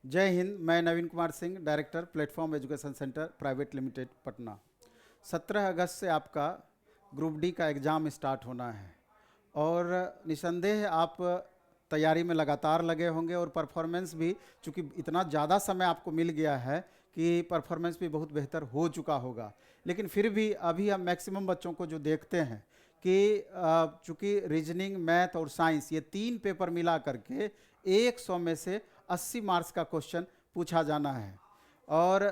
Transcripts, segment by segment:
जय हिंद। मैं Naveen Kumar Singh, director platform education centre private limited Patna. 17 अगस्त से आपका ग्रुप डी का एग्ज़ाम स्टार्ट होना है और निसंदेह आप तैयारी में लगातार लगे होंगे और परफॉर्मेंस भी, चूँकि इतना ज़्यादा समय आपको मिल गया है कि परफॉर्मेंस भी बहुत बेहतर हो चुका होगा। लेकिन फिर भी अभी हम मैक्सिमम बच्चों को जो देखते हैं कि चूँकि रीजनिंग, मैथ और साइंस ये 3 पेपर मिला करके 100 में से 80 मार्क्स का क्वेश्चन पूछा जाना है। और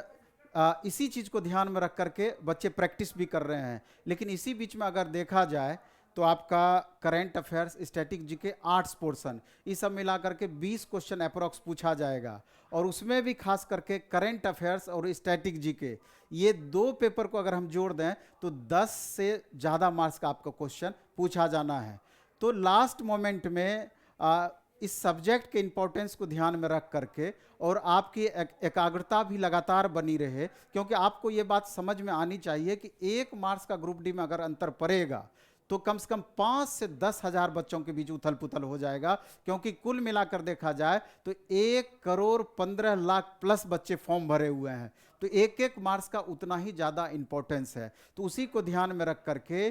इसी चीज़ को ध्यान में रख करके बच्चे प्रैक्टिस भी कर रहे हैं। लेकिन इसी बीच में अगर देखा जाए तो आपका current affairs, static GK, arts portion, ये सब मिला करके 20 क्वेश्चन अप्रोक्स पूछा जाएगा। और उसमें भी खास करके करंट अफेयर्स और स्टैटिक जीके, ये 2 पेपर को अगर हम जोड़ दें तो 10 से ज़्यादा मार्क्स का आपका क्वेश्चन पूछा जाना है। तो लास्ट मोमेंट में इस सब्जेक्ट के इम्पोर्टेंस को ध्यान में रख करके और आपकी एकाग्रता भी लगातार बनी रहे, क्योंकि आपको ये बात समझ में आनी चाहिए कि 1 मार्क्स का ग्रुप डी में अगर अंतर पड़ेगा तो कम से कम 5 से 10 हजार बच्चों के बीच उथल पुथल हो जाएगा। क्योंकि कुल मिलाकर देखा जाए तो 1,15,00,000 प्लस बच्चे फॉर्म भरे हुए हैं, तो एक एक मार्क्स का उतना ही ज़्यादा इंपॉर्टेंस है। तो उसी को ध्यान में रख करके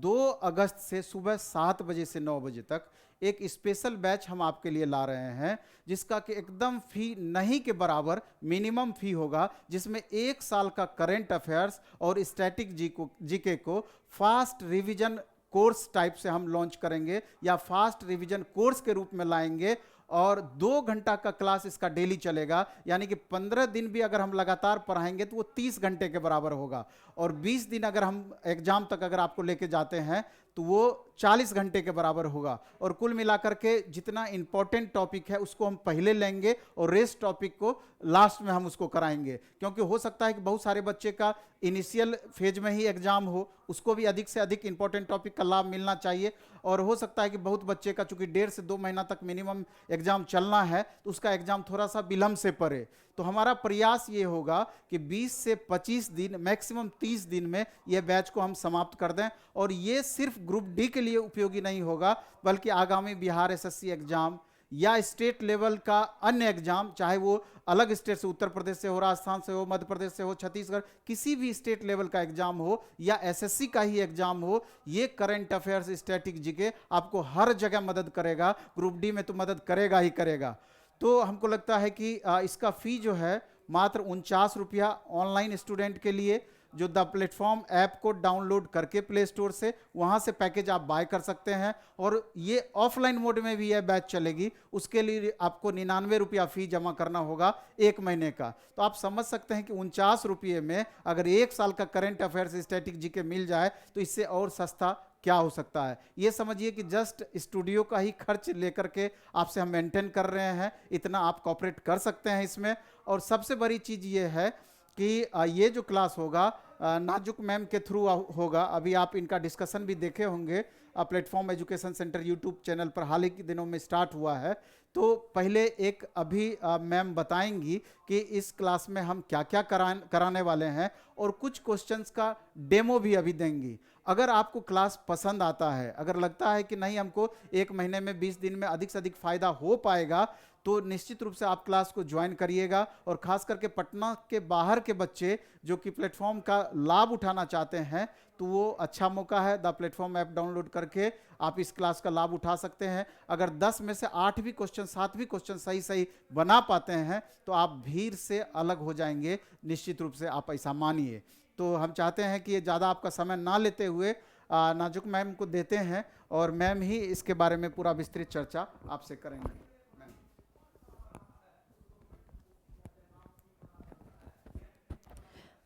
2 अगस्त से सुबह 7 बजे से 9 बजे तक एक स्पेशल बैच हम आपके लिए ला रहे हैं, जिसका कि एकदम फी नहीं के बराबर मिनिमम फी होगा, जिसमें 1 साल का करंट अफेयर्स और स्टैटिक जीके को फास्ट रिवीजन कोर्स टाइप से हम लॉन्च करेंगे या फास्ट रिवीजन कोर्स के रूप में लाएंगे। और 2 घंटा का क्लास इसका डेली चलेगा, यानी कि 15 दिन भी अगर हम लगातार पढ़ाएंगे तो वो 30 घंटे के बराबर होगा। और 20 दिन अगर हम एग्जाम तक अगर आपको लेके जाते हैं तो वो 40 घंटे के बराबर होगा। और कुल मिलाकर के जितना इंपॉर्टेंट टॉपिक है उसको हम पहले लेंगे और रेस्ट टॉपिक को लास्ट में हम उसको कराएंगे। क्योंकि हो सकता है कि बहुत सारे बच्चे का इनिशियल फेज में ही एग्जाम हो, उसको भी अधिक से अधिक इंपॉर्टेंट टॉपिक का लाभ मिलना चाहिए। और हो सकता है कि बहुत बच्चे का चूंकि 1.5 से 2 महीना तक मिनिमम एग्जाम चलना है तो उसका एग्जाम थोड़ा सा विलंब से पड़े। तो हमारा प्रयास ये होगा कि 20 से 25 दिन, मैक्सिमम 30 दिन में ये बैच को हम समाप्त कर दें। और ये सिर्फ ग्रुप डी के लिए उपयोगी नहीं होगा, बल्कि आगामी बिहार एसएससी एग्जाम या स्टेट लेवल का अन्य एग्जाम, चाहे वो अलग स्टेट से, उत्तर प्रदेश से हो, राजस्थान से हो, मध्य प्रदेश से हो, छत्तीसगढ़, किसी भी स्टेट लेवल का एग्जाम हो या एसएससी का ही एग्जाम हो, ये करंट अफेयर्स, स्टैटिक जीके आपको हर जगह मदद करेगा। ग्रुप डी में तो मदद करेगा ही करेगा। तो हमको लगता है कि इसका फी जो है मात्र 49 रुपया ऑनलाइन स्टूडेंट के लिए, जो द प्लेटफॉर्म ऐप को डाउनलोड करके प्ले स्टोर से, वहां से पैकेज आप बाय कर सकते हैं। और ये ऑफलाइन मोड में भी यह बैच चलेगी, उसके लिए आपको 99 रुपया फी जमा करना होगा 1 महीने का। तो आप समझ सकते हैं कि 49 रुपये में अगर 1 साल का करंट अफेयर्स, स्टैटिक जीके मिल जाए तो इससे और सस्ता क्या हो सकता है। ये समझिए कि जस्ट स्टूडियो का ही खर्च लेकर के आपसे हम मेंटेन कर रहे हैं, इतना आप कॉपरेट कर सकते हैं इसमें। और सबसे बड़ी चीज़ ये है कि ये जो क्लास होगा नाजुक मैम के थ्रू होगा। अभी आप इनका डिस्कशन भी देखे होंगे, platform education centre YouTube channel पर हाल ही के दिनों में स्टार्ट हुआ है। तो पहले एक अभी मैम बताएंगी कि इस क्लास में हम क्या क्या कराने वाले हैं, और कुछ क्वेश्चंस का डेमो भी अभी देंगी। अगर आपको क्लास पसंद आता है, अगर लगता है कि नहीं हमको 1 महीने में 20 दिन में अधिक से अधिक फायदा हो पाएगा, तो निश्चित रूप से आप क्लास को ज्वाइन करिएगा। और खास करके पटना के बाहर के बच्चे जो कि प्लेटफॉर्म का लाभ उठाना चाहते हैं, तो वो अच्छा मौका है। द प्लेटफॉर्म ऐप डाउनलोड करके आप इस क्लास का लाभ उठा सकते हैं। अगर 10 में से 8 भी क्वेश्चन, 7 भी क्वेश्चन सही सही बना पाते हैं तो आप भीड़ से अलग हो जाएंगे, निश्चित रूप से आप ऐसा मानिए। तो हम चाहते हैं कि ये ज़्यादा आपका समय ना लेते हुए नाजुक मैम को देते हैं, और मैम ही इसके बारे में पूरा विस्तृत चर्चा आपसे करेंगे।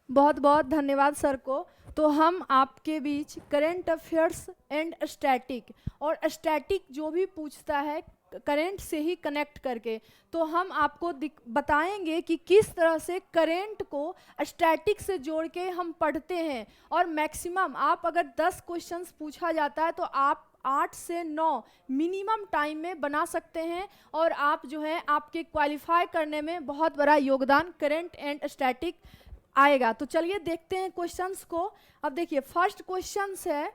बहुत बहुत धन्यवाद सर को। तो हम आपके बीच करंट अफेयर्स एंड स्टैटिक, और स्टैटिक जो भी पूछता है करंट से ही कनेक्ट करके, तो हम आपको बताएंगे कि किस तरह से करंट को स्टैटिक से जोड़ के हम पढ़ते हैं। और मैक्सिमम आप अगर 10 क्वेश्चंस पूछा जाता है तो आप 8 से 9 मिनिमम टाइम में बना सकते हैं, और आप जो है आपके क्वालिफाई करने में बहुत बड़ा योगदान करंट एंड स्टैटिक आएगा। तो चलिए देखते हैं क्वेश्चंस को। अब देखिए फर्स्ट क्वेश्चंस है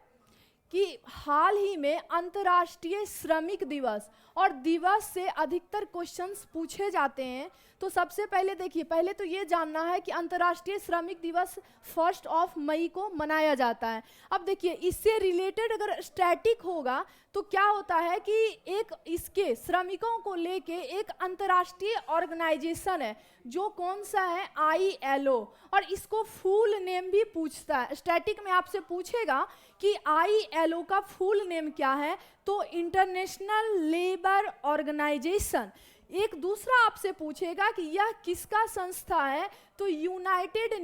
कि हाल ही में अंतर्राष्ट्रीय श्रमिक दिवस और दिवस से अधिकतर क्वेश्चंस पूछे जाते हैं। तो सबसे पहले देखिए, पहले तो ये जानना है कि अंतर्राष्ट्रीय श्रमिक दिवस 1 मई को मनाया जाता है। अब देखिए, इससे रिलेटेड अगर स्टैटिक होगा तो क्या होता है कि एक इसके श्रमिकों को लेके एक अंतर्राष्ट्रीय ऑर्गेनाइजेशन है जो कौन सा है, ILO, और इसको फुल नेम भी पूछता है। स्टैटिक में आपसे पूछेगा कि ILO का फुल नेम क्या है, तो इंटरनेशनल लेबर ऑर्गेनाइजेशन। एक दूसरा आपसे पूछेगा कि यह किसका संस्था है, तो यूनाइटेड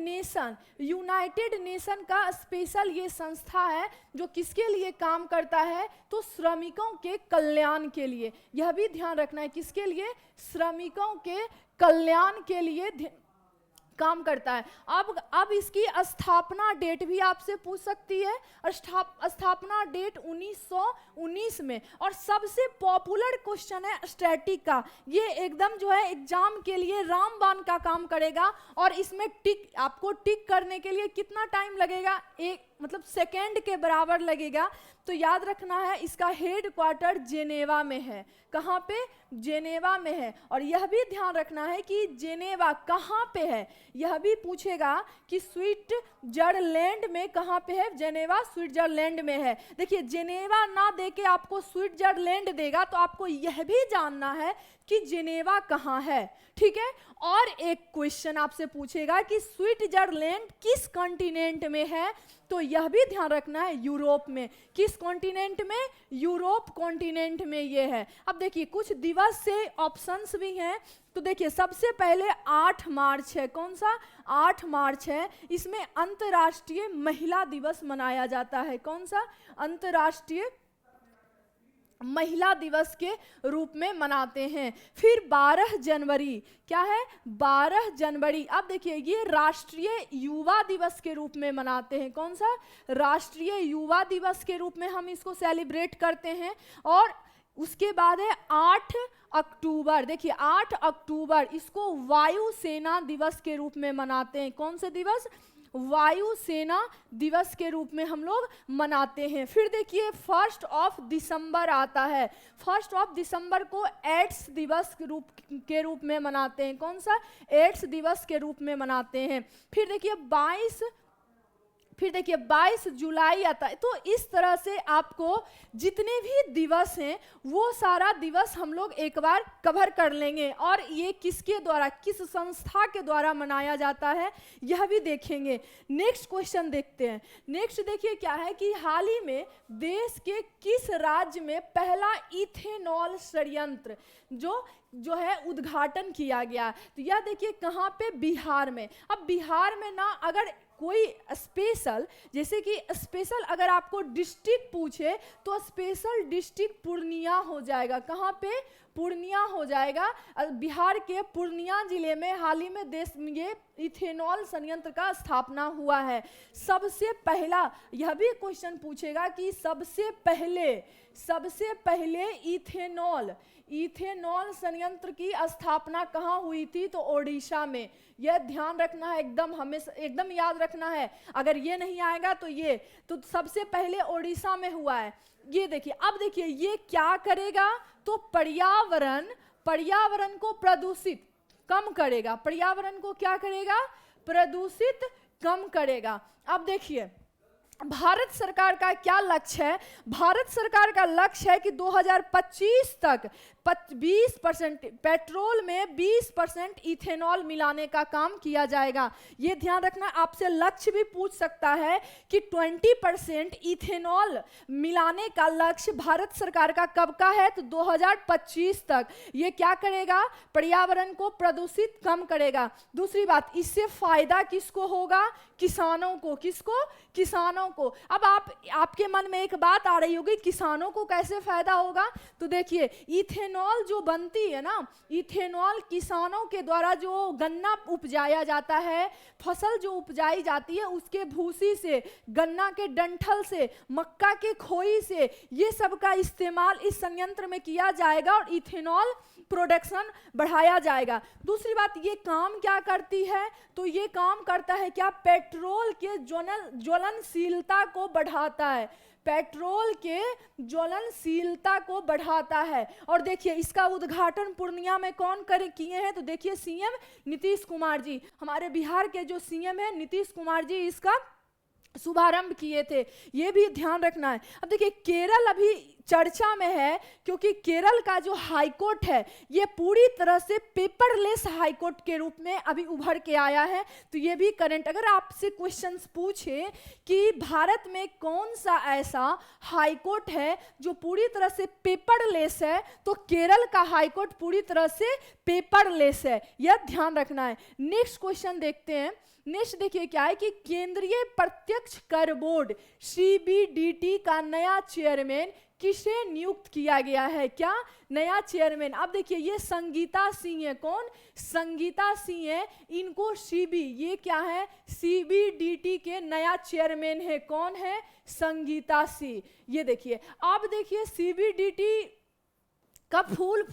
नेशन का स्पेशल ये संस्था है जो किसके लिए काम करता है, तो श्रमिकों के कल्याण के लिए। यह भी ध्यान रखना है, किसके लिए, श्रमिकों के कल्याण के लिए काम करता है। अब इसकी स्थापना डेट भी आपसे पूछ सकती है, स्थापना डेट 1919 में। और सबसे पॉपुलर क्वेश्चन है स्टैटिक का, ये एकदम जो है एग्जाम के लिए रामबाण का काम करेगा। और इसमें टिक, आपको टिक करने के लिए कितना टाइम लगेगा, एक मतलब सेकेंड के बराबर लगेगा। तो याद रखना है, इसका हेड क्वार्टर जेनेवा में है। कहाँ पे, जेनेवा में है। और यह भी ध्यान रखना है कि जेनेवा कहाँ पे है, यह भी पूछेगा कि स्विट्जरलैंड में कहाँ पे है, जेनेवा स्विट्जरलैंड में है। देखिए, जेनेवा ना देके आपको स्विट्जरलैंड देगा तो आपको यह भी जानना है कि जेनेवा कहाँ है, ठीक है। और एक क्वेश्चन आपसे पूछेगा कि स्विट्जरलैंड किस कॉन्टिनेंट में है, तो यह भी ध्यान रखना है, यूरोप में। किस कॉन्टिनेंट में, यूरोप कॉन्टिनेंट में ये है। अब देखिए, कुछ दिवस से ऑप्शंस भी हैं। तो देखिए, सबसे पहले 8 मार्च है। कौन सा, 8 मार्च है। इसमें अंतर्राष्ट्रीय महिला दिवस मनाया जाता है। कौन सा, अंतर्राष्ट्रीय महिला दिवस के रूप में मनाते हैं। फिर 12 जनवरी, क्या है, 12 जनवरी। अब देखिए, ये राष्ट्रीय युवा दिवस के रूप में मनाते हैं। कौन सा, राष्ट्रीय युवा दिवस के रूप में हम इसको सेलिब्रेट करते हैं। और उसके बाद है 8 अक्टूबर। देखिए, 8 अक्टूबर इसको वायुसेना दिवस के रूप में मनाते हैं। कौन से दिवस, वायुसेना दिवस के रूप में हम लोग मनाते हैं। फिर देखिए, 1 दिसंबर आता है। 1 दिसंबर को एड्स दिवस के रूप में मनाते हैं। कौन सा, एड्स दिवस के रूप में मनाते हैं। फिर देखिए 22 जुलाई आता है। तो इस तरह से आपको जितने भी दिवस हैं वो सारा दिवस हम लोग एक बार कवर कर लेंगे। और ये किसके द्वारा, किस संस्था के द्वारा मनाया जाता है, यह भी देखेंगे। नेक्स्ट क्वेश्चन देखते हैं। नेक्स्ट देखिए क्या है कि हाल ही में देश के किस राज्य में पहला इथेनॉल संयंत्र जो है उद्घाटन किया गया। तो यह देखिए कहाँ पे, बिहार में। अब बिहार में ना अगर कोई स्पेशल, जैसे कि स्पेशल अगर आपको डिस्ट्रिक्ट पूछे तो स्पेशल डिस्ट्रिक्ट पूर्णिया हो जाएगा। कहाँ पे, पूर्णिया हो जाएगा। बिहार के पूर्णिया जिले में हाल ही में देश में ये इथेनॉल संयंत्र का स्थापना हुआ है। सबसे पहला, यह भी क्वेश्चन पूछेगा कि सबसे पहले इथेनॉल संयंत्र की स्थापना कहाँ हुई थी, तो ओडिशा में। यह ध्यान रखना है, एकदम हमेशा एकदम याद रखना है। अगर ये नहीं आएगा तो सबसे पहले ओडिशा में हुआ है। ये देखिए, अब देखिए ये क्या करेगा, तो पर्यावरण को प्रदूषित कम करेगा। पर्यावरण को क्या करेगा, प्रदूषित कम करेगा। अब देखिए भारत सरकार का क्या लक्ष्य है। भारत सरकार का लक्ष्य है कि 2025 तक 20% पेट्रोल में 20% इथेनॉल मिलाने का काम किया जाएगा। ये ध्यान रखना, आपसे लक्ष्य भी पूछ सकता है कि 20% इथेनॉल मिलाने का लक्ष्य भारत सरकार का कब का है, तो 2025 तक। ये क्या करेगा, पर्यावरण को प्रदूषित कम करेगा। दूसरी बात, इससे फायदा किसको होगा, किसानों को। किसको, किसानों को। अब आपके मन में एक बात आ रही होगी, किसानों को कैसे फायदा होगा। तो देखिए, इथेनॉल जो बनती है ना, इथेनॉल किसानों के द्वारा जो गन्ना उपजाया जाता है, फसल जो उपजाई जाती है, उसके भूसी से, गन्ना के डंठल से, मक्का के खोई से, ये सब का इस्तेमाल इस संयंत्र में किया जाएगा और इथेनॉल प्रोडक्शन बढ़ाया जाएगा। दूसरी बात, ये काम क्या करती है, तो ये काम करता है क्या, पेट्रोल के ज्वलनशीलता को बढ़ाता है। पेट्रोल के ज्वलनशीलता को बढ़ाता है। और देखिए इसका उद्घाटन पूर्णिया में कौन किए हैं, तो देखिए सीएम नीतीश कुमार जी, हमारे बिहार के जो सीएम है नीतीश कुमार जी इसका शुभारंभ किए थे, ये भी ध्यान रखना है। अब देखिए केरल अभी चर्चा में है क्योंकि केरल का जो हाईकोर्ट है ये पूरी तरह से पेपरलेस हाईकोर्ट के रूप में अभी उभर के आया है। तो ये भी करंट, अगर आपसे क्वेश्चंस पूछे कि भारत में कौन सा ऐसा हाईकोर्ट है जो पूरी तरह से पेपरलेस है, तो केरल का हाईकोर्ट पूरी तरह से पेपरलेस है, यह ध्यान रखना है। नेक्स्ट क्वेश्चन देखते हैं। नेक्स्ट देखिए क्या है कि केंद्रीय प्रत्यक्ष कर बोर्ड सीबीडीटी का नया चेयरमैन किसे नियुक्त किया गया है, क्या नया चेयरमैन। अब देखिए ये संगीता सिंह है, कौन, संगीता सिंह है, इनको ये क्या है, सीबीडीटी के नया चेयरमैन है, कौन है, संगीता सिंह। ये देखिए, अब देखिए सीबीडीटी का फुल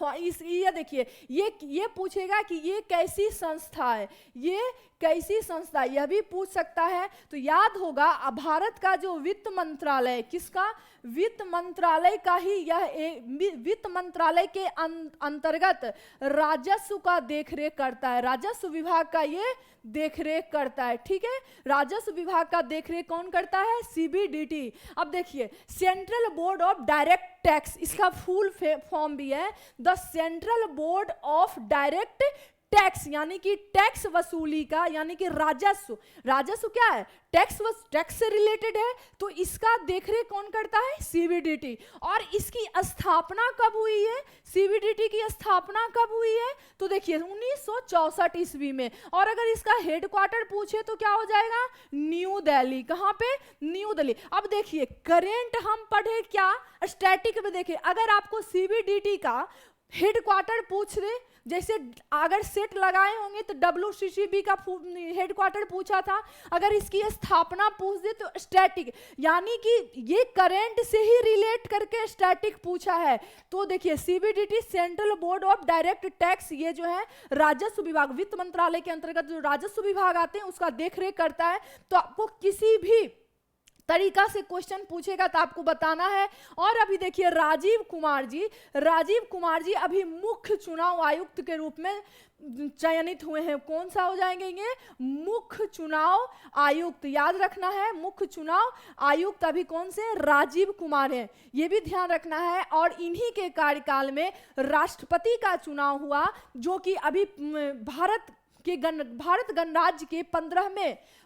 ये देखिए ये पूछेगा कि ये कैसी संस्था है, ये कैसी संस्था, यह भी पूछ सकता है। तो याद होगा भारत का जो वित्त मंत्रालय, किसका, वित्त मंत्रालय का ही यह वित्त मंत्रालय के अंतर्गत राजस्व का देखरेख करता है, राजस्व विभाग का ये देखरेख करता है, ठीक है। राजस्व विभाग का देखरेख कौन करता है, सीबीडीटी। अब देखिए central board of direct tax, इसका फुल फॉर्म भी है the central board of direct tax, यानी कि टैक्स वसूली का, यानी कि राजस्व, राजस्व क्या है, टैक्स से रिलेटेड है, तो इसका देखरेख कौन करता है, सीबीडीटी। और इसकी स्थापना कब हुई है, सीबीडीटी की स्थापना कब हुई है, तो देखिए 1964 ईस्वी में। और अगर इसका हेडक्वार्टर पूछे तो क्या हो जाएगा, न्यू दिल्ली, कहां पे, न्यू दिल्ली। अब देखिए करेंट हम पढ़े क्या, स्टैटिक में देखिए अगर आपको सीबीडीटी का हेडक्वार्टर पूछ दे, जैसे अगर सेट लगाए होंगे तो WCCB का हेडक्वार्टर पूछा था, अगर इसकी स्थापना पूछ दे तो स्टैटिक, यानी कि ये करंट से ही रिलेट करके स्टैटिक पूछा है। तो देखिए CBDT central board of direct tax, ये जो है राजस्व विभाग, वित्त मंत्रालय के अंतर्गत जो राजस्व विभाग आते हैं उसका देखरेख करता है। तो आपको किसी भी तरीका से क्वेश्चन पूछेगा तो आपको बताना है। और अभी देखिए राजीव कुमार जी अभी मुख्य चुनाव आयुक्त के रूप में चयनित हुए हैं। कौन सा हो जाएंगे ये, मुख्य चुनाव आयुक्त, याद रखना है मुख्य चुनाव आयुक्त अभी कौन से, राजीव कुमार हैं, ये भी ध्यान रखना है। और इन्हीं के कार्यकाल में राष्ट्रपति का चुनाव हुआ, जो कि अभी भारत गणराज्य के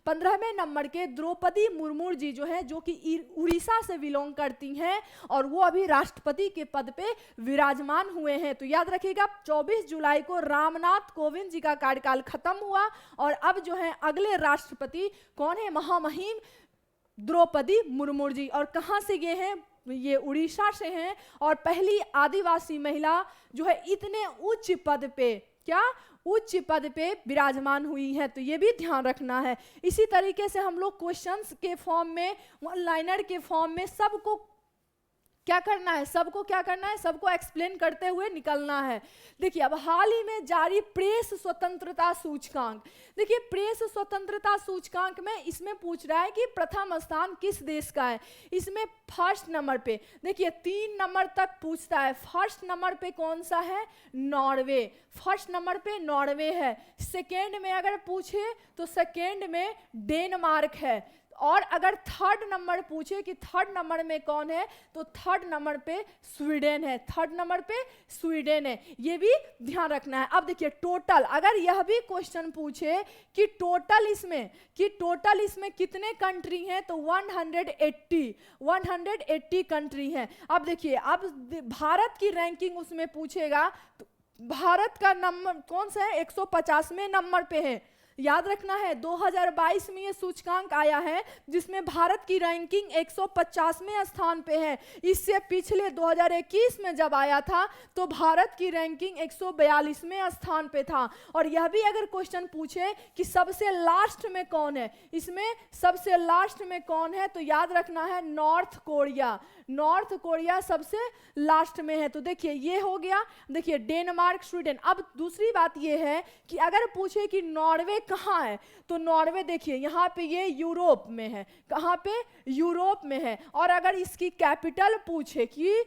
15वें नंबर के द्रौपदी मुर्मू जी जो है, जो कि उड़ीसा से बिलोंग करती हैं, और वो अभी राष्ट्रपति के पद पे विराजमान हुए हैं। तो याद रखिएगा 24 जुलाई को रामनाथ कोविंद जी का कार्यकाल खत्म हुआ, और अब जो है अगले राष्ट्रपति कौन है, महामहिम द्रौपदी मुर्मू जी। और कहाँ से ये हैं, ये उड़ीसा से हैं, और पहली आदिवासी महिला जो है इतने उच्च पद पे, क्या उच्च पद पे विराजमान हुई है। तो ये भी ध्यान रखना है। इसी तरीके से हम लोग क्वेश्चंस के फॉर्म में, वन लाइनर के फॉर्म में सबको क्या करना है, सबको एक्सप्लेन करते हुए निकलना है। देखिए अब हाल ही में जारी प्रेस स्वतंत्रता सूचकांक, देखिए प्रेस स्वतंत्रता सूचकांक में इसमें पूछ रहा है कि प्रथम स्थान किस देश का है। इसमें फर्स्ट नंबर पे देखिए 3 नंबर तक पूछता है, फर्स्ट नंबर पे कौन सा है, नॉर्वे, फर्स्ट नंबर पे नॉर्वे है। सेकेंड में अगर पूछे तो सेकेंड में डेनमार्क है। और अगर थर्ड नंबर पूछे कि थर्ड नंबर में कौन है, तो थर्ड नंबर पे स्वीडन है, थर्ड नंबर पे स्वीडन है, ये भी ध्यान रखना है। अब देखिए टोटल, अगर यह भी क्वेश्चन पूछे कि टोटल इसमें कितने कंट्री हैं, तो 180 कंट्री हैं। अब देखिए अब भारत की रैंकिंग उसमें पूछेगा, तो भारत का नंबर कौन सा है, 150वें नंबर पे है। याद रखना है 2022 में ये सूचकांक आया है जिसमें भारत की रैंकिंग 150वें स्थान पे है। इससे पिछले 2021 में जब आया था तो भारत की रैंकिंग 142वें स्थान पे था। और यह भी अगर क्वेश्चन पूछे कि सबसे लास्ट में कौन है, इसमें सबसे लास्ट में कौन है, तो याद रखना है नॉर्थ कोरिया सबसे लास्ट में है। तो देखिए ये हो गया, देखिए डेनमार्क, स्वीडन। अब दूसरी बात ये है कि अगर पूछे कि नॉर्वे कहाँ है? तो नॉर्वे देखिए यहाँ पे ये यूरोप में है। कहाँ पे? यूरोप में है। और अगर इसकी कैपिटल पूछे कि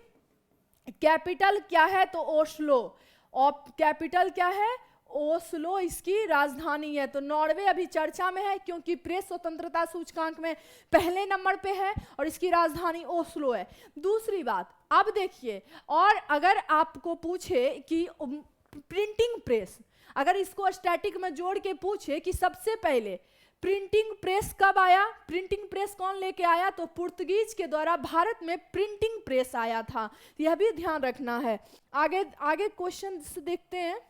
कैपिटल क्या है, तो ओस्लो। और कैपिटल क्या है? ओस्लो इसकी राजधानी है। तो नॉर्वे अभी चर्चा में है क्योंकि प्रेस स्वतंत्रता सूचकांक में पहले नंबर पे है और इसकी राजधानी ओस्लो है। दूसरी बात, अब देखिए, और अगर आपको पूछे कि प्रिंटिंग प्रेस, अगर इसको स्टैटिक में जोड़ के पूछे कि सबसे पहले प्रिंटिंग प्रेस कब आया, प्रिंटिंग प्रेस कौन लेके आया, तो पुर्तगीज के द्वारा भारत में प्रिंटिंग प्रेस आया था। यह भी ध्यान रखना है। आगे आगे क्वेश्चन देखते हैं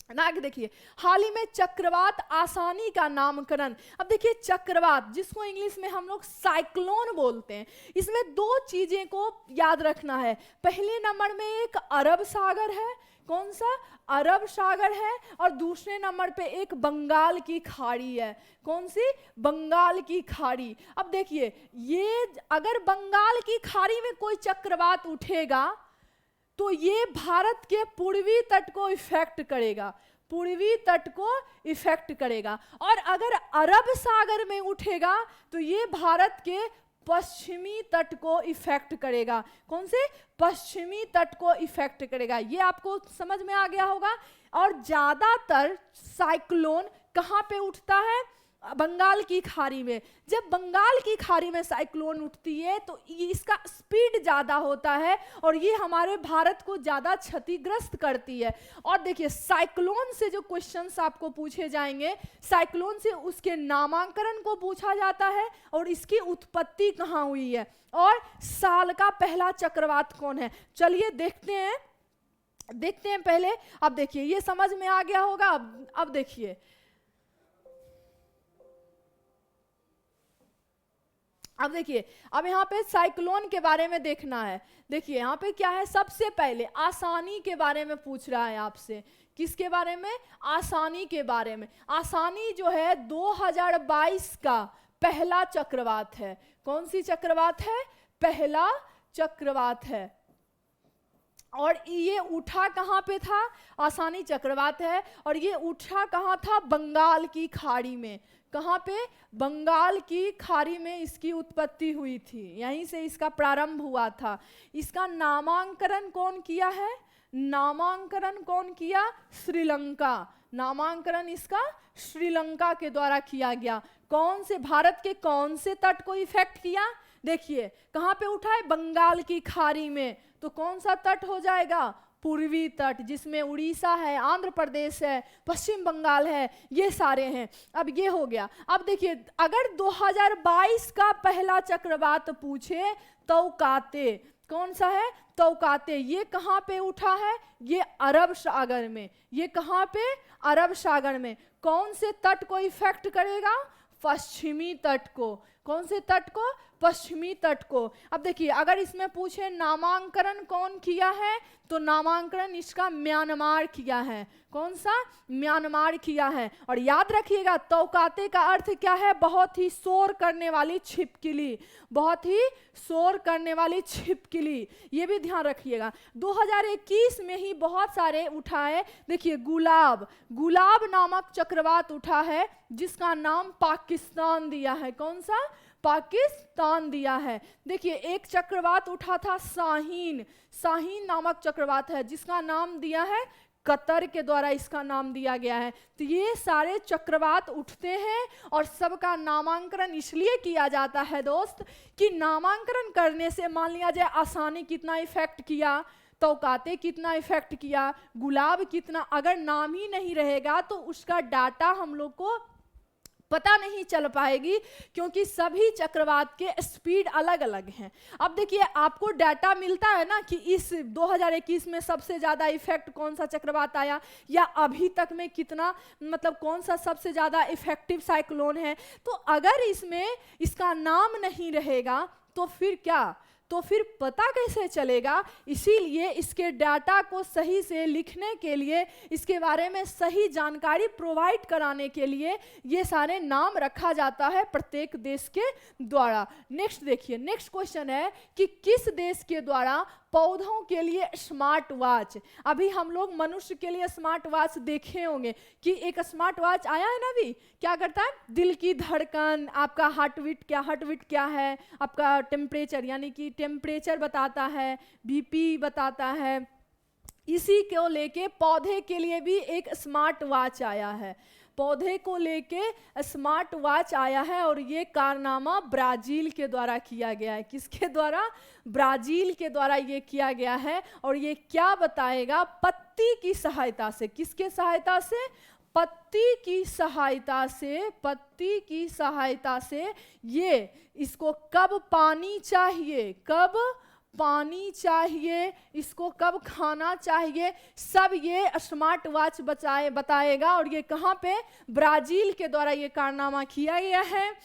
ना। आगे देखिए, हाल ही में चक्रवात आसानी का नामकरण। अब देखिए चक्रवात, जिसको इंग्लिश में हम लोग साइक्लोन बोलते हैं, इसमें दो चीजें को याद रखना है। पहले नंबर में एक अरब सागर है, कौन सा? अरब सागर है। और दूसरे नंबर पे एक बंगाल की खाड़ी है। कौन सी? बंगाल की खाड़ी। अब देखिए, ये अगर बंगाल की खाड़ी में कोई चक्रवात उठेगा तो ये भारत के पूर्वी तट को इफेक्ट करेगा, पूर्वी तट को इफेक्ट करेगा। और अगर अरब सागर में उठेगा तो ये भारत के पश्चिमी तट को इफेक्ट करेगा। कौन से? पश्चिमी तट को इफेक्ट करेगा। ये आपको समझ में आ गया होगा। और ज्यादातर साइक्लोन कहाँ पे उठता है? बंगाल की खाड़ी में। जब बंगाल की खाड़ी में साइक्लोन उठती है तो इसका स्पीड ज़्यादा होता है और ये हमारे भारत को ज़्यादा क्षतिग्रस्त करती है। और देखिए, साइक्लोन से जो क्वेश्चंस आपको पूछे जाएंगे, साइक्लोन से उसके नामांकन को पूछा जाता है और इसकी उत्पत्ति कहाँ हुई है और साल का पहला चक्रवात कौन है। चलिए देखते हैं पहले। अब देखिए, ये समझ में आ गया होगा। अब देखिए, अब यहाँ पे साइक्लोन के बारे में देखना है। देखिए यहाँ पे क्या है, सबसे पहले आसानी के बारे में पूछ रहा है आपसे। किसके बारे में? आसानी के बारे में। आसानी जो है 2022 का पहला चक्रवात है। कौन सी चक्रवात है? पहला चक्रवात है। और ये उठा कहाँ पे था? आसानी चक्रवात है और ये उठा कहाँ था? बंगाल की खाड़ी में। कहाँ पे? बंगाल की खाड़ी में इसकी उत्पत्ति हुई थी, यहीं से इसका प्रारंभ हुआ था। इसका नामांकन कौन किया है? नामांकन कौन किया? श्रीलंका। नामांकन इसका श्रीलंका के द्वारा किया गया। कौन से? भारत के कौन से तट को इफेक्ट किया? देखिए कहाँ पे उठा है? बंगाल की खाड़ी में। तो कौन सा तट हो जाएगा? पूर्वी तट, जिसमें उड़ीसा है, आंध्र प्रदेश है, पश्चिम बंगाल है, ये सारे हैं। अब ये हो गया। अब देखिए, अगर 2022 का पहला चक्रवात पूछे, तौकाते। कौन सा है? तौकाते। ये कहाँ पे उठा है? ये अरब सागर में। ये कहाँ पे? अरब सागर में। कौन से तट को इफेक्ट करेगा? पश्चिमी तट को। कौन से तट को? पश्चिमी तट को। अब देखिए, अगर इसमें पूछे नामांकन कौन किया है, तो नामांकन इसका म्यांमार किया है। कौन सा? म्यांमार किया है। और याद रखिएगा, तौकाते का अर्थ क्या है? बहुत ही शोर करने वाली छिपकली। बहुत ही शोर करने वाली छिपकली, ये भी ध्यान रखिएगा। 2021 में ही बहुत सारे उठा है। देखिए, गुलाब नामक चक्रवात उठा है, जिसका नाम पाकिस्तान दिया है। कौन सा? पाकिस्तान दिया है। देखिए, एक चक्रवात उठा था शाहीन नामक चक्रवात है, जिसका नाम दिया है कतर के द्वारा, इसका नाम दिया गया है। तो ये सारे चक्रवात उठते हैं और सबका नामांकन इसलिए किया जाता है दोस्त कि नामांकन करने से मान लिया जाए आसानी कितना इफेक्ट किया, तौकाते कितना इफेक्ट किया, गुलाब कितना, अगर नाम ही नहीं रहेगा तो उसका डाटा हम लोग को पता नहीं चल पाएगी, क्योंकि सभी चक्रवात के स्पीड अलग अलग हैं। अब देखिए, आपको डाटा मिलता है ना कि इस 2021 में सबसे ज़्यादा इफेक्ट कौन सा चक्रवात आया, या अभी तक में कितना, मतलब कौन सा सबसे ज़्यादा इफेक्टिव साइक्लोन है। तो अगर इसमें इसका नाम नहीं रहेगा तो फिर क्या, तो फिर पता कैसे चलेगा। इसीलिए इसके डाटा को सही से लिखने के लिए, इसके बारे में सही जानकारी प्रोवाइड कराने के लिए ये सारे नाम रखा जाता है प्रत्येक देश के द्वारा। नेक्स्ट देखिए, नेक्स्ट क्वेश्चन है कि किस देश के द्वारा पौधों के लिए स्मार्ट वॉच। अभी हम लोग मनुष्य के लिए स्मार्ट वॉच देखे होंगे कि एक स्मार्ट वॉच आया है ना अभी, क्या करता है, दिल की धड़कन, आपका हार्ट बीट क्या है, आपका टेम्परेचर यानी कि टेम्परेचर बताता है, बीपी बताता है। इसी को लेके पौधे के लिए भी एक स्मार्ट वॉच आया है, पौधे को लेके स्मार्ट वॉच आया है, और ये कारनामा ब्राजील के द्वारा किया गया है। किसके द्वारा? ब्राजील के द्वारा ये किया गया है। और ये क्या बताएगा? पत्ती की सहायता से। किसके सहायता से? पत्ती की सहायता से, पत्ती की सहायता से ये इसको कब पानी चाहिए, कब पानी चाहिए, इसको कब खाना चाहिए, सब ये स्मार्ट वॉच बताएगा। और ये कहाँ पे? ब्राजील के द्वारा ये कारनामा किया गया है।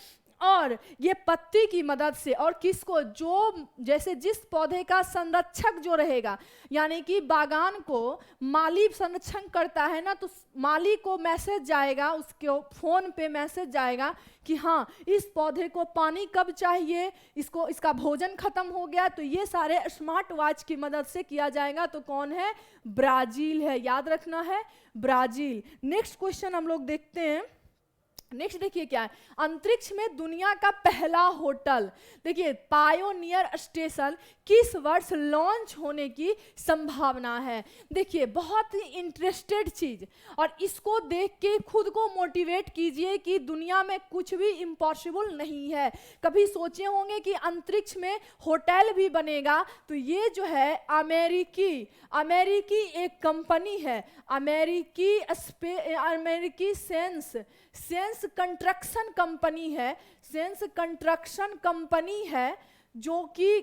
और ये पत्ती की मदद से, और किसको? जो जैसे जिस पौधे का संरक्षक जो रहेगा, यानी कि बागान को माली संरक्षण करता है ना, तो माली को मैसेज जाएगा, उसके फोन पे मैसेज जाएगा कि हाँ इस पौधे को पानी कब चाहिए, इसका भोजन खत्म हो गया। तो ये सारे स्मार्ट वॉच की मदद से किया जाएगा। तो कौन है? ब्राजील है, याद रखना है, ब्राजील। नेक्स्ट क्वेश्चन हम लोग देखते हैं। नेक्स्ट देखिए क्या है, अंतरिक्ष में दुनिया का पहला होटल। देखिए पायोनियर स्टेशन किस वर्ष लॉन्च होने की संभावना है। देखिए बहुत ही इंटरेस्टेड चीज, और इसको देख के खुद को मोटिवेट कीजिए कि दुनिया में कुछ भी इम्पॉसिबल नहीं है। कभी सोचे होंगे कि अंतरिक्ष में होटल भी बनेगा, तो ये जो है अमेरिकी एक कंपनी है, अमेरिकी सेंस कंस्ट्रक्शन कंपनी है, सेंस कंस्ट्रक्शन कंपनी है, जो कि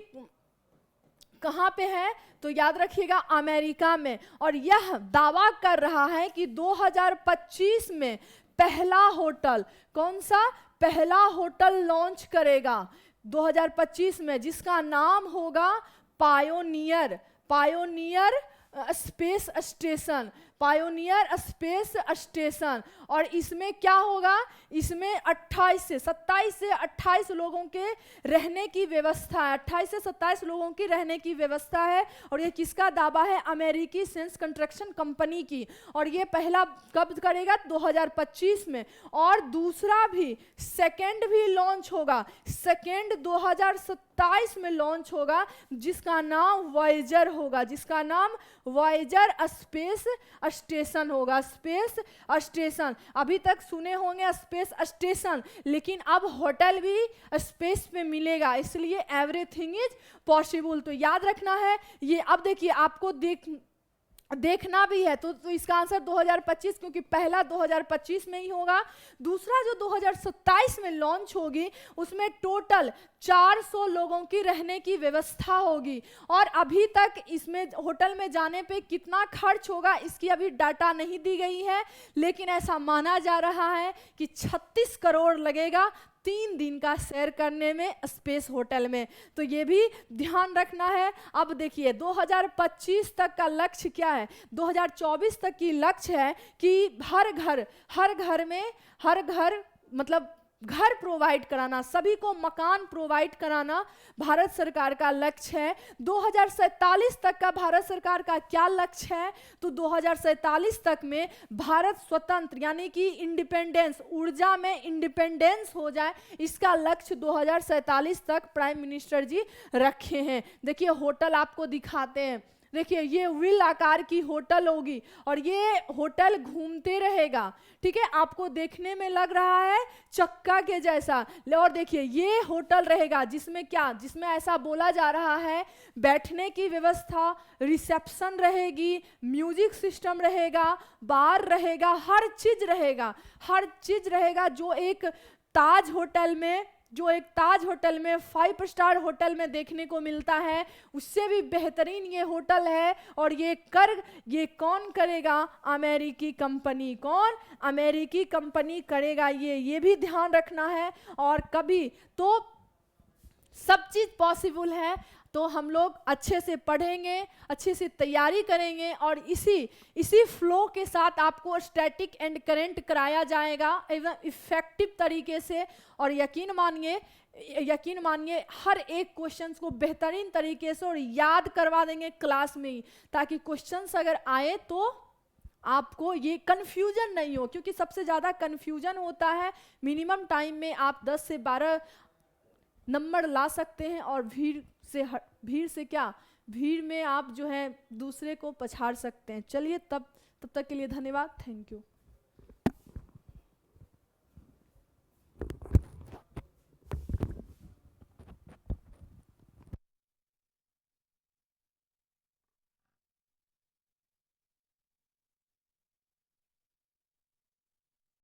कहाँ पे है? तो याद रखिएगा अमेरिका में। और यह दावा कर रहा है कि 2025 में पहला होटल, कौन सा? पहला होटल लॉन्च करेगा 2025 में, जिसका नाम होगा pioneer space station, pioneer space station. और इसमें क्या होगा? इसमें 27 से 28 लोगों के रहने की व्यवस्था है, 28 से 27 लोगों की रहने की व्यवस्था है। और ये किसका दावा है? अमेरिकी सेंस कंस्ट्रक्शन कंपनी की। और ये पहला कब करेगा? 2025 में। और दूसरा भी, सेकेंड भी लॉन्च होगा, सेकेंड 2027 में लॉन्च होगा, जिसका नाम वॉयेजर होगा, जिसका नाम वॉयेजर स्पेस स्टेशन होगा, स्पेस स्टेशन। अभी तक सुने होंगे स्पेस स्टेशन, लेकिन अब होटल भी स्पेस पे मिलेगा, इसलिए एवरीथिंग इज पॉसिबल। तो याद रखना है ये। अब देखिए आपको देखना भी है, तो इसका आंसर 2025, क्योंकि पहला 2025 में ही होगा। दूसरा जो 2027 में लॉन्च होगी, उसमें टोटल 400 लोगों की रहने की व्यवस्था होगी। और अभी तक इसमें होटल में जाने पे कितना खर्च होगा, इसकी अभी डाटा नहीं दी गई है, लेकिन ऐसा माना जा रहा है कि 36 करोड़ लगेगा 3 दिन का सैर करने में स्पेस होटल में। तो ये भी ध्यान रखना है। अब देखिए 2025 तक का लक्ष्य क्या है? 2024 तक की लक्ष्य है कि हर घर मतलब घर प्रोवाइड कराना, सभी को मकान प्रोवाइड कराना भारत सरकार का लक्ष्य है। 2047 तक का भारत सरकार का क्या लक्ष्य है? तो 2047 तक में भारत स्वतंत्र यानी कि इंडिपेंडेंस, ऊर्जा में इंडिपेंडेंस हो जाए, इसका लक्ष्य 2047 तक प्राइम मिनिस्टर जी रखे हैं। देखिए होटल आपको दिखाते हैं, देखिए ये व्हील आकार की होटल होगी, और ये होटल घूमते रहेगा, ठीक है, आपको देखने में लग रहा है चक्का के जैसा। और देखिए ये होटल रहेगा जिसमें क्या, जिसमें ऐसा बोला जा रहा है बैठने की व्यवस्था, रिसेप्शन रहेगी, म्यूजिक सिस्टम रहेगा, बार रहेगा, हर चीज रहेगा जो एक ताज होटल में 5 स्टार होटल में देखने को मिलता है, उससे भी बेहतरीन ये होटल है। और ये कौन करेगा? अमेरिकी कंपनी। कौन? अमेरिकी कंपनी करेगा ये भी ध्यान रखना है। और कभी तो सब चीज पॉसिबल है, तो हम लोग अच्छे से पढ़ेंगे, अच्छे से तैयारी करेंगे, और इसी फ्लो के साथ आपको स्टैटिक एंड करंट कराया जाएगा एकदम इफेक्टिव तरीके से। और यकीन मानिए यकीन मानिए हर एक क्वेश्चंस को बेहतरीन तरीके से और याद करवा देंगे क्लास में ही, ताकि क्वेश्चंस अगर आए तो आपको ये कन्फ्यूजन नहीं हो, क्योंकि सबसे ज़्यादा कन्फ्यूजन होता है। मिनिमम टाइम में आप 10 से 12 नंबर ला सकते हैं और भीड़ में आप जो है दूसरे को पछाड़ सकते हैं। चलिए तब तक के लिए धन्यवाद, थैंक यू।